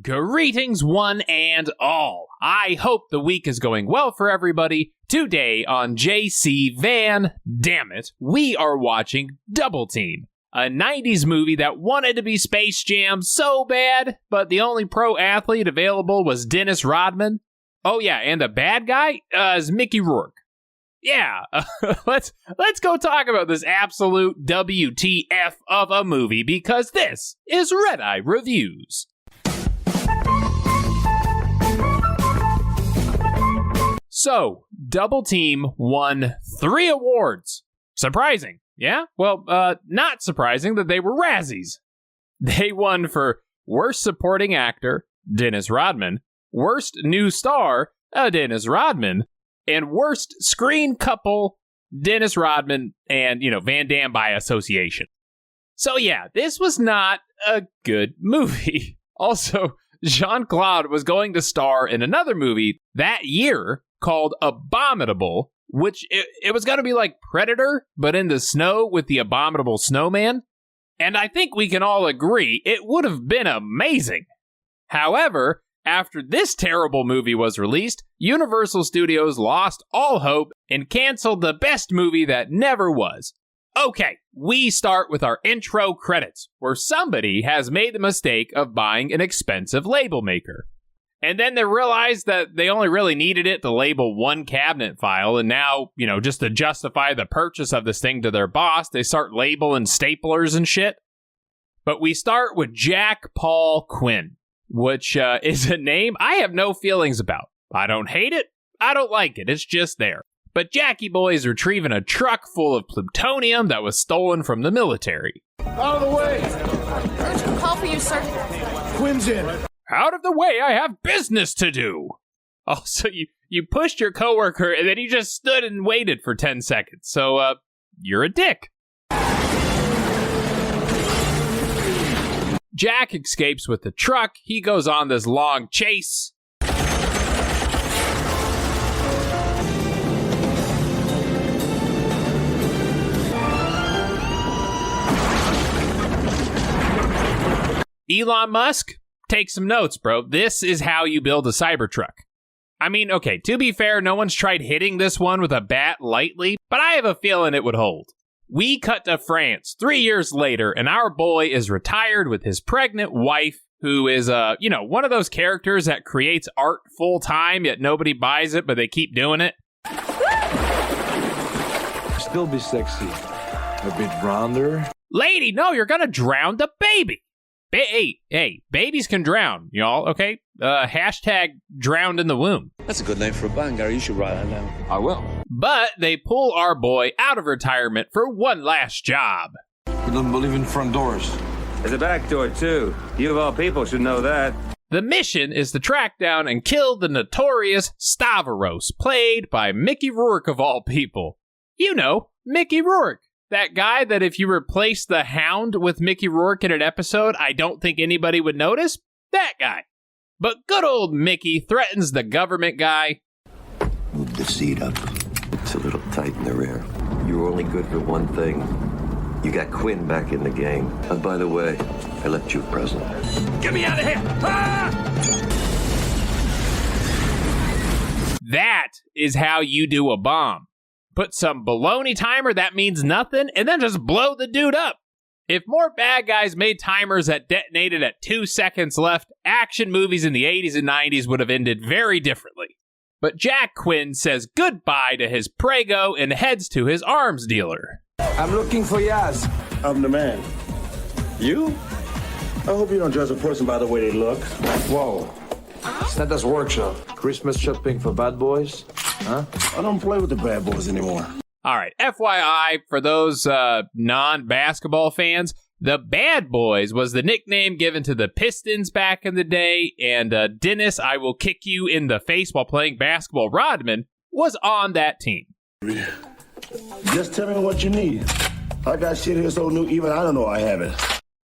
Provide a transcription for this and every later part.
Greetings, one and all. I hope the week is going well for everybody. Today on JC Van Dammit, we are watching Double Team, a 90s movie that wanted to be Space Jam so bad, but the only pro athlete available was Dennis Rodman. Oh yeah, and the bad guy is Mickey Rourke. Yeah, let's go talk about this absolute WTF of a movie, because this is Redeye Reviews. So, Double Team won 3 awards. Surprising, yeah? Well, not surprising that they were Razzies. They won for Worst Supporting Actor, Dennis Rodman, Worst New Star, Dennis Rodman, and Worst Screen Couple, Dennis Rodman and, Van Damme by association. So yeah, this was not a good movie. Also, Jean-Claude was going to star in another movie that year called Abominable, which it was going to be like Predator, but in the snow with the abominable snowman. And I think we can all agree it would have been amazing. However, after this terrible movie was released, Universal Studios lost all hope and canceled the best movie that never was. Okay, we start with our intro credits, where somebody has made the mistake of buying an expensive label maker. And then they realized that they only really needed it to label one cabinet file, and now, just to justify the purchase of this thing to their boss, they start labeling staplers and shit. But we start with Jack Paul Quinn, which is a name I have no feelings about. I don't hate it, I don't like it, it's just there. But Jackie Boy is retrieving a truck full of plutonium that was stolen from the military. Out of the way! Urgent call for you, sir. Quinn's in. Out of the way, I have business to do! Also, you pushed your coworker and then you just stood and waited for 10 seconds. So, you're a dick. Jack escapes with the truck. He goes on this long chase. Elon Musk, take some notes, bro. This is how you build a Cybertruck. I mean, okay, to be fair, no one's tried hitting this one with a bat lightly, but I have a feeling it would hold. We cut to France 3 years later, and our boy is retired with his pregnant wife, who is, one of those characters that creates art full-time, yet nobody buys it, but they keep doing it. Still be sexy. A bit rounder. Lady, no, you're gonna drown the baby. Hey, babies can drown, y'all, okay? Hashtag drowned in the womb. That's a good name for a band, Gary. You should write that down. I will. But they pull our boy out of retirement for one last job. He doesn't believe in front doors. There's a back door, too. You of all people should know that. The mission is to track down and kill the notorious Stavros, played by Mickey Rourke of all people. Mickey Rourke. That guy that if you replace the Hound with Mickey Rourke in an episode, I don't think anybody would notice. That guy. But good old Mickey threatens the government guy. Move the seat up. It's a little tight in the rear. You were only good for one thing. You got Quinn back in the game. And by the way, I left you a present. Get me out of here! Ah! That is how you do a bomb. Put some baloney timer that means nothing, and then just blow the dude up. If more bad guys made timers that detonated at 2 seconds left, action movies in the 80s and 90s would have ended very differently. But Jack Quinn says goodbye to his Prego and heads to his arms dealer. I'm looking for Yaz. I'm the man. You? I hope you don't judge a person by the way they look. Whoa. Santa's workshop. Christmas shopping for bad boys? Huh? I don't play with the bad boys anymore. All right, FYI, for those non-basketball fans, the Bad Boys was the nickname given to the Pistons back in the day, and Dennis, I will kick you in the face while playing basketball, Rodman, was on that team. Just tell me what you need. I got shit here so new, even I don't know I have it.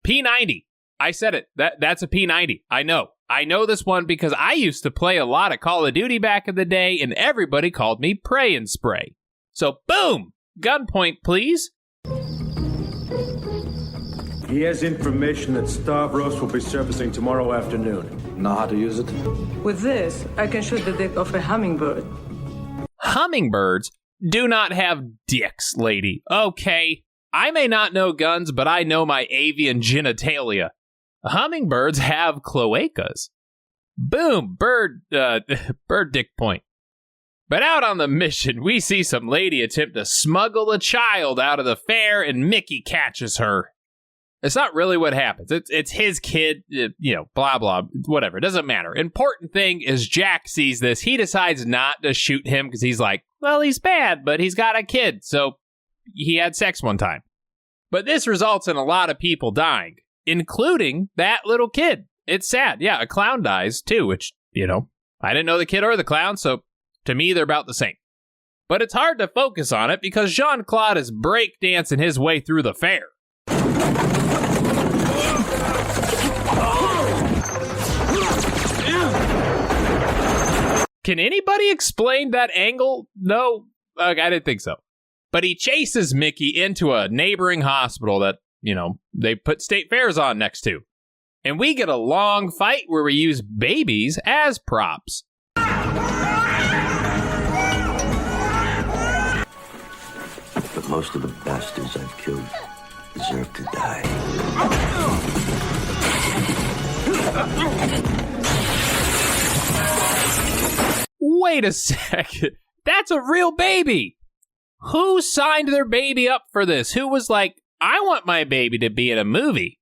P90. I said it. That's a P90. I know. I know this one because I used to play a lot of Call of Duty back in the day, and everybody called me Pray and Spray. So, boom! Gunpoint, please. He has information that Stavros will be surfacing tomorrow afternoon. Know how to use it? With this, I can shoot the dick of a hummingbird. Hummingbirds do not have dicks, lady. Okay, I may not know guns, but I know my avian genitalia. Hummingbirds have cloacas. Boom, bird dick point. But out on the mission, we see some lady attempt to smuggle a child out of the fair, and Mickey catches her. It's not really what happens. It's his kid, blah, blah, whatever. It doesn't matter. Important thing is Jack sees this. He decides not to shoot him because he's like, well, he's bad, but he's got a kid, so he had sex one time. But this results in a lot of people dying, including that little kid. It's sad. Yeah, a clown dies, too, which, I didn't know the kid or the clown, so to me, they're about the same. But it's hard to focus on it because Jean-Claude is breakdancing his way through the fair. Can anybody explain that angle? No, I didn't think so. But he chases Mickey into a neighboring hospital that, they put state fairs on next to. And we get a long fight where we use babies as props. But most of the bastards I've killed deserve to die. Wait a second. That's a real baby. Who signed their baby up for this? Who was like, I want my baby to be in a movie?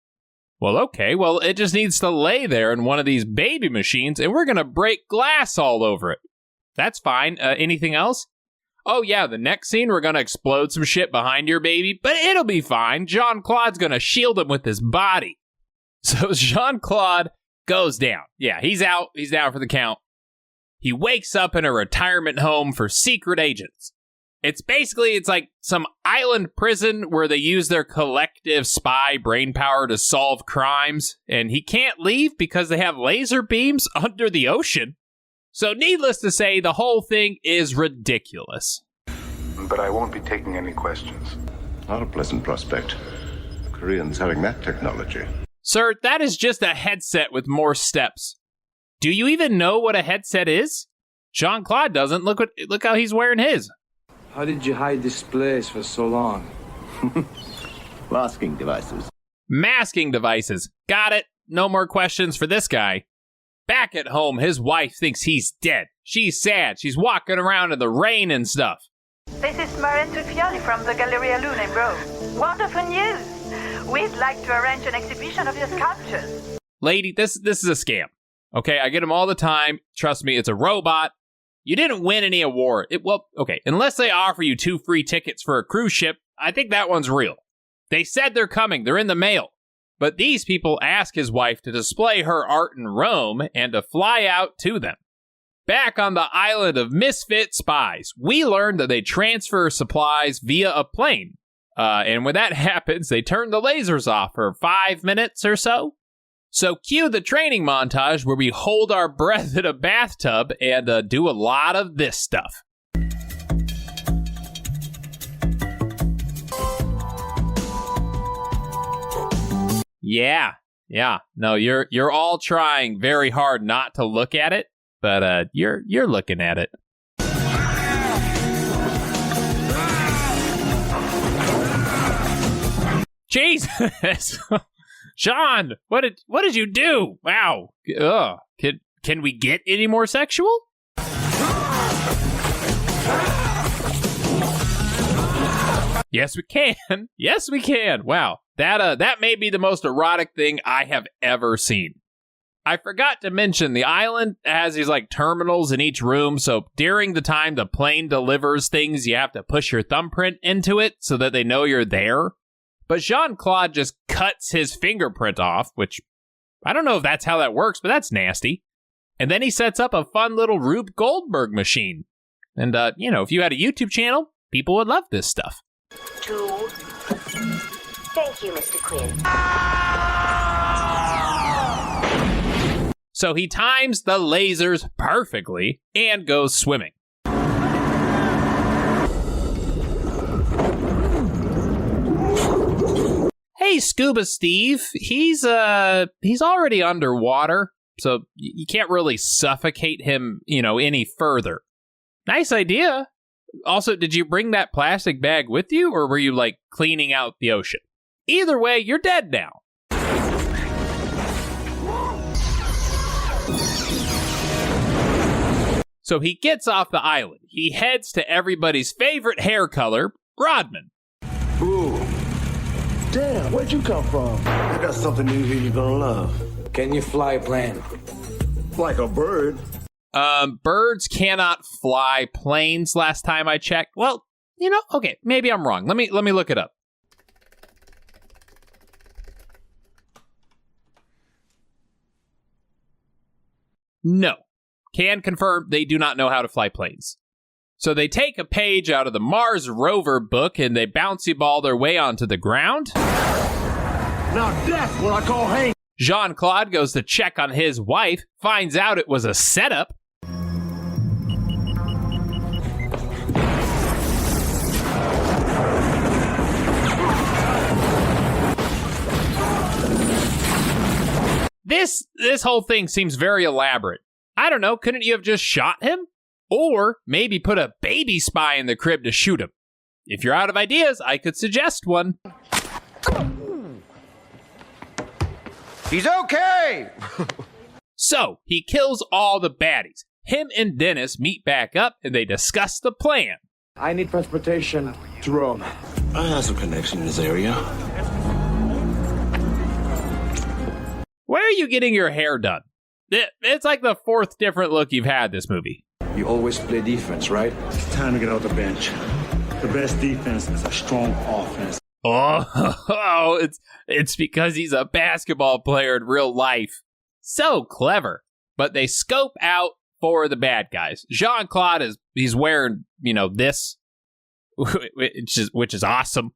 Well, okay. Well, it just needs to lay there in one of these baby machines, and we're going to break glass all over it. That's fine. Anything else? Oh, yeah, the next scene, we're going to explode some shit behind your baby, but it'll be fine. Jean-Claude's going to shield him with his body. So Jean-Claude goes down. Yeah, he's out. He's down for the count. He wakes up in a retirement home for secret agents. It's like some island prison where they use their collective spy brain power to solve crimes, and he can't leave because they have laser beams under the ocean. So needless to say, the whole thing is ridiculous. But I won't be taking any questions. Not a pleasant prospect. The Koreans having that technology. Sir, that is just a headset with more steps. Do you even know what a headset is? Jean-Claude doesn't. Look how he's wearing his. How did you hide this place for so long? Masking devices. Masking devices. Got it. No more questions for this guy. Back at home, his wife thinks he's dead. She's sad. She's walking around in the rain and stuff. This is Maren Tuffioli from the Galleria Luna in Rome. Wonderful news. We'd like to arrange an exhibition of your sculptures. Lady, this is a scam. Okay, I get them all the time. Trust me, it's a robot. You didn't win any award. Unless they offer you 2 free tickets for a cruise ship, I think that one's real. They said they're coming. They're in the mail. But these people ask his wife to display her art in Rome and to fly out to them. Back on the island of misfit spies, we learn that they transfer supplies via a plane. And when that happens, they turn the lasers off for 5 minutes or so. So cue the training montage where we hold our breath in a bathtub and do a lot of this stuff. Yeah. No, you're all trying very hard not to look at it, but you're looking at it. Jesus. Sean, what did you do? Wow. Ugh. Can we get any more sexual? Yes, we can. Yes, we can. Wow. That may be the most erotic thing I have ever seen. I forgot to mention the island has these terminals in each room, so during the time the plane delivers things, you have to push your thumbprint into it so that they know you're there. But Jean-Claude just cuts his fingerprint off, which I don't know if that's how that works, but that's nasty. And then he sets up a fun little Rube Goldberg machine. And, if you had a YouTube channel, people would love this stuff. 2. Thank you, Mr. Quinn. So he times the lasers perfectly and goes swimming. hey, Scuba Steve, he's already underwater, so you can't really suffocate him, any further. Nice idea. Also, did you bring that plastic bag with you, or were you, cleaning out the ocean? Either way, you're dead now. So he gets off the island. He heads to everybody's favorite hair color, Rodman. Ooh. Damn, where'd you come from? I got something new here you're gonna love. Can you fly a plane? Like a bird. Birds cannot fly planes last time I checked. Well, okay, maybe I'm wrong. Let me look it up. No. Can confirm they do not know how to fly planes. So they take a page out of the Mars rover book and they bouncy ball their way onto the ground. Now that's what I call hang. Jean-Claude goes to check on his wife, finds out it was a setup. This whole thing seems very elaborate. I don't know, couldn't you have just shot him? Or maybe put a baby spy in the crib to shoot him. If you're out of ideas, I could suggest one. He's okay! So, he kills all the baddies. Him and Dennis meet back up and they discuss the plan. I need transportation to Rome. I have some connection in this area. Where are you getting your hair done? It's like the fourth different look you've had this movie. You always play defense, right? It's time to get off the bench. The best defense is a strong offense. Oh, it's because he's a basketball player in real life. So clever. But they scope out for the bad guys. Jean-Claude he's wearing, this, which is awesome.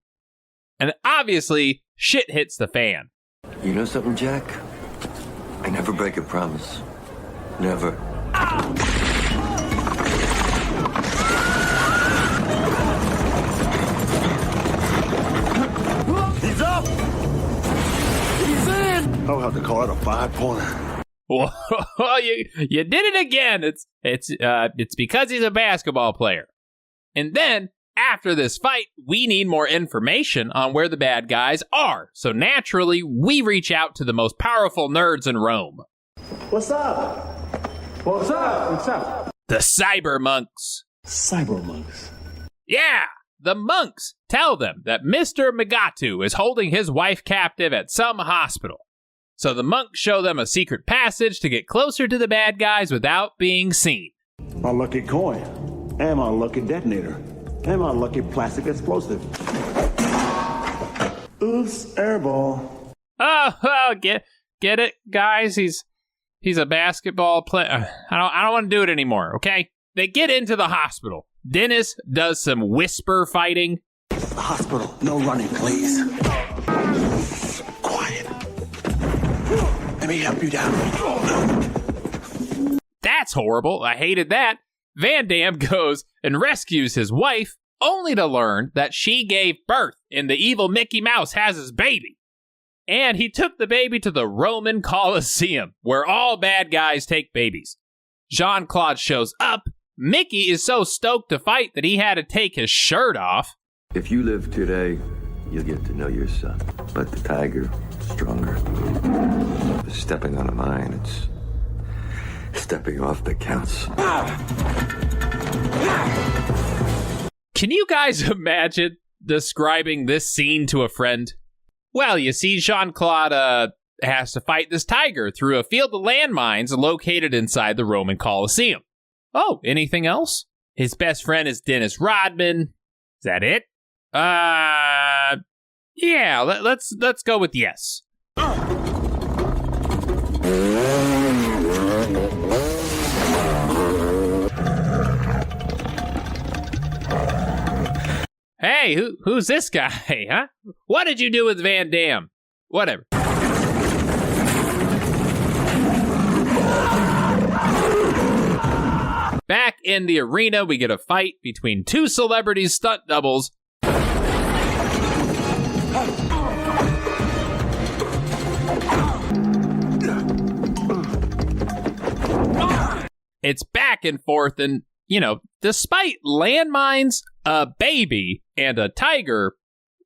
And obviously, shit hits the fan. You know something, Jack? I never break a promise. Never. He's up! He's in! I'll have to call it a 5-pointer. Whoa, you did it again. It's because he's a basketball player. And then, after this fight, we need more information on where the bad guys are. So naturally, we reach out to the most powerful nerds in Rome. What's up? What's up? What's up? The cyber monks. Cyber monks? Yeah, the monks tell them that Mr. Megatu is holding his wife captive at some hospital. So the monks show them a secret passage to get closer to the bad guys without being seen. My lucky coin. And my lucky detonator. And my lucky plastic explosive. Oops, airball. Oh, get it, guys? He's a basketball player. I don't want to do it anymore, okay? They get into the hospital. Dennis does some whisper fighting. The hospital. No running, please. Quiet. Let me help you down. That's horrible. I hated that. Van Damme goes and rescues his wife, only to learn that she gave birth and the evil Mickey Mouse has his baby. And he took the baby to the Roman Colosseum, where all bad guys take babies. Jean-Claude shows up. Mickey is so stoked to fight that he had to take his shirt off. If you live today, you'll get to know your son. But the tiger, stronger. Stepping on a mine, it's stepping off that counts. Can you guys imagine describing this scene to a friend? Well, you see, Jean-Claude has to fight this tiger through a field of landmines located inside the Roman Colosseum. Oh, anything else? His best friend is Dennis Rodman. Is that it? Yeah, let's go with yes. Hey, who's this guy, huh? What did you do with Van Damme? Whatever. Back in the arena, we get a fight between two celebrities' stunt doubles. It's back and forth, and, despite landmines, a baby, and a tiger,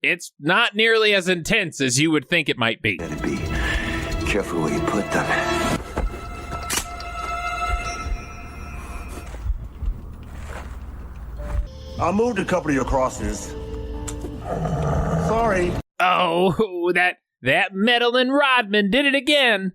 it's not nearly as intense as you would think it might be. Gotta be careful where you put them. I moved a couple of your crosses. Sorry. Oh, that meddling Rodman did it again.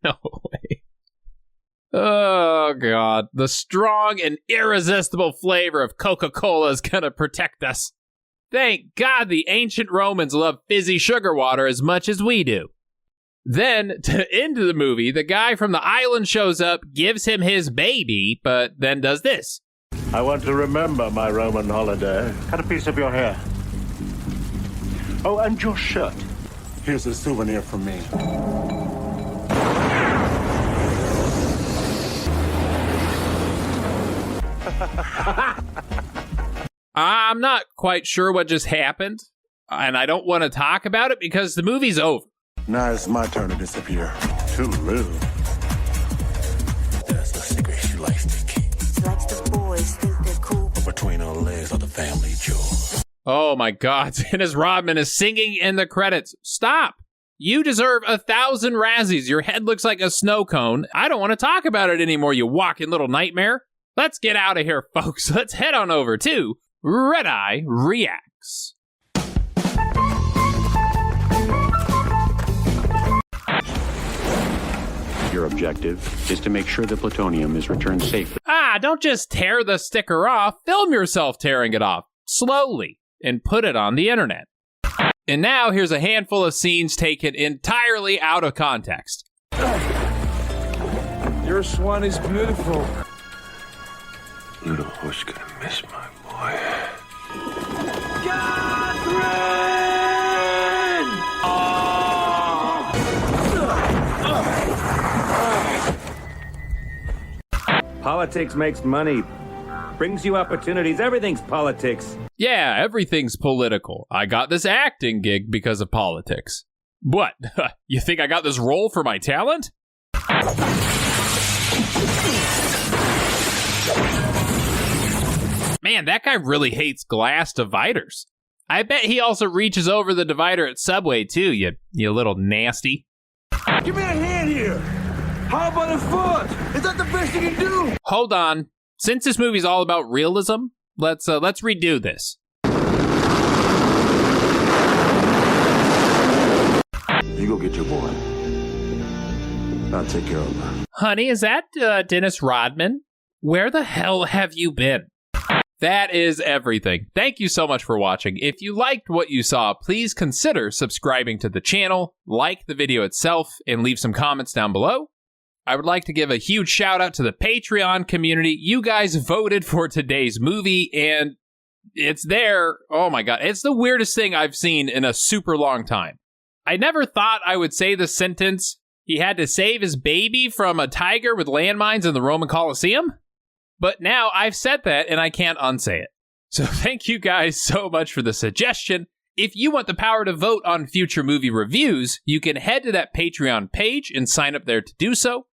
No way. Oh, God. The strong and irresistible flavor of Coca-Cola is going to protect us. Thank God the ancient Romans love fizzy sugar water as much as we do. Then, to end the movie, the guy from the island shows up, gives him his baby, but then does this. I want to remember my Roman holiday. Cut a piece of your hair. Oh, and your shirt. Here's a souvenir from me. I'm not quite sure what just happened, and I don't want to talk about it because the movie's over. Now it's my turn to disappear. To live. That's the secret she likes to keep. She likes the boys, think they're cool. But between her legs are the family jewels. Oh my God, and as Rodman is singing in the credits, stop! You deserve 1,000 Razzies. Your head looks like a snow cone. I don't want to talk about it anymore, you walking little nightmare. Let's get out of here, folks. Let's head on over to Redeye Reacts. Your objective is to make sure the plutonium is returned safely. Don't just tear the sticker off. Film yourself tearing it off, slowly, and put it on the internet. And now here's a handful of scenes taken entirely out of context. Your swan is beautiful. Little horse gonna miss my boy. Politics makes money, brings you opportunities. Everything's politics. Yeah, everything's political. I got this acting gig because of politics. What? You think I got this role for my talent? Man, that guy really hates glass dividers. I bet he also reaches over the divider at Subway, too, you little nasty. Give me a hand here. How about a foot? Is that the best you can do? Hold on. Since this movie's all about realism, let's redo this. You go get your boy. I'll take care of her. Honey, is that Dennis Rodman? Where the hell have you been? That is everything. Thank you so much for watching. If you liked what you saw, please consider subscribing to the channel, like the video itself, and leave some comments down below. I would like to give a huge shout out to the Patreon community. You guys voted for today's movie, and it's there. Oh my God, it's the weirdest thing I've seen in a super long time. I never thought I would say the sentence, he had to save his baby from a tiger with landmines in the Roman Colosseum. But now I've said that and I can't unsay it. So thank you guys so much for the suggestion. If you want the power to vote on future movie reviews, you can head to that Patreon page and sign up there to do so.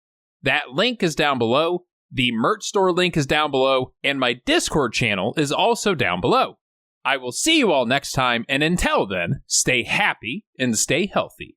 That link is down below. The merch store link is down below. And my Discord channel is also down below. I will see you all next time. And until then, stay happy and stay healthy.